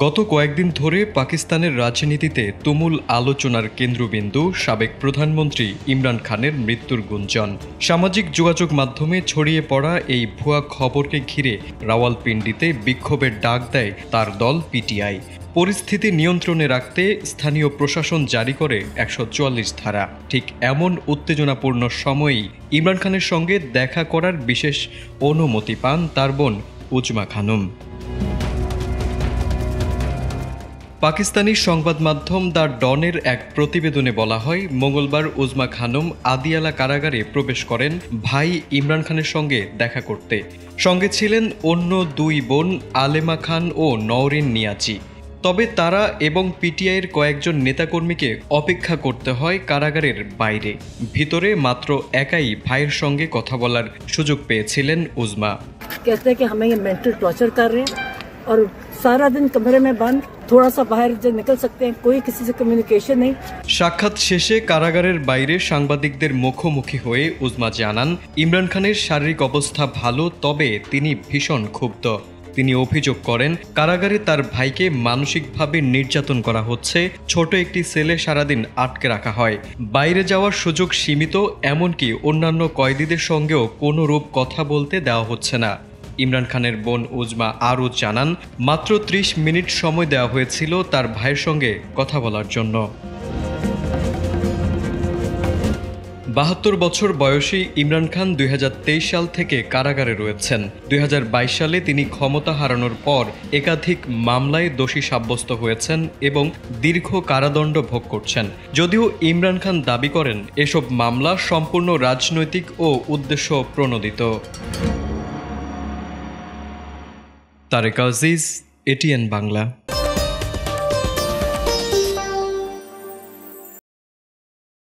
গত কয়েকদিন ধরে পাকিস্তানের রাজনীতিতে তুমুল আলোচনার কেন্দ্রবিন্দু সাবেক প্রধানমন্ত্রী ইমরান খানের মৃত্যুর গুঞ্জন। সামাজিক যোগাযোগ মাধ্যমে ছড়িয়ে পড়া এই ভুয়া খবরকে ঘিরে রাওয়ালপিন্ডিতে বিক্ষোভের ডাক দেয় তার দল পিটিআই। পরিস্থিতি নিয়ন্ত্রণে রাখতে স্থানীয় প্রশাসন জারি করে ১৪৪ ধারা। ঠিক এমন উত্তেজনাপূর্ণ সময়েই ইমরান খানের সঙ্গে দেখা করার বিশেষ অনুমতি পান তার বোন উজমা খানম। পাকিস্তানি সংবাদ মাধ্যম দ্য ডনের এক প্রতিবেদনে বলা হয়, মঙ্গলবার উজমা খানম আদিয়ালা কারাগারে প্রবেশ করেন ভাই ইমরান খানের সঙ্গে দেখা করতে। সঙ্গে ছিলেন অন্য দুই বোন আলেমা খান ও নওরিন নিয়াজি। তবে তারা এবং পিটিআইয়ের কয়েকজন নেতাকর্মীকে অপেক্ষা করতে হয় কারাগারের বাইরে। ভিতরে মাত্র একাই ভাইয়ের সঙ্গে কথা বলার সুযোগ পেয়েছিলেন উজমা। और सारा दिन कमरे में बंद, थोड़ा सा बाहर जब निकल सकते हैं, कोई किसी से कम्युनिकेशन नहीं। সাক্ষাৎ শেষে কারাগারের বাইরে সাংবাদিকদের মুখোমুখি হয়ে উজমা জানান, ইমরান খানের শারীরিক অবস্থা ভালো, তবে তিনি ভীষণ ক্ষুব্ধ। তিনি অভিযোগ করেন, কারাগারে তার ভাইকে মানসিকভাবে নির্যাতন করা হচ্ছে। ছোট একটি সেলে সারাদিন আটকে রাখা হয়, বাইরে যাওয়ার সুযোগ সীমিত, এমনকি অন্যান্য কয়েদিদের সঙ্গেও কোনো রূপ কথা বলতে দেওয়া হচ্ছে না। ইমরান খানের বোন উজমা আরও জানান, মাত্র ৩০ মিনিট সময় দেওয়া হয়েছিল তার ভাইয়ের সঙ্গে কথা বলার জন্য। ৭২ বছর বয়সী ইমরান খান ২০২৩ সাল থেকে কারাগারে রয়েছেন। ২০২২ সালে তিনি ক্ষমতা হারানোর পর একাধিক মামলায় দোষী সাব্যস্ত হয়েছেন এবং দীর্ঘ কারাদণ্ড ভোগ করছেন। যদিও ইমরান খান দাবি করেন, এসব মামলা সম্পূর্ণ রাজনৈতিক ও উদ্দেশ্য প্রণোদিত। তারেক আজিজ, এটিএন বাংলা।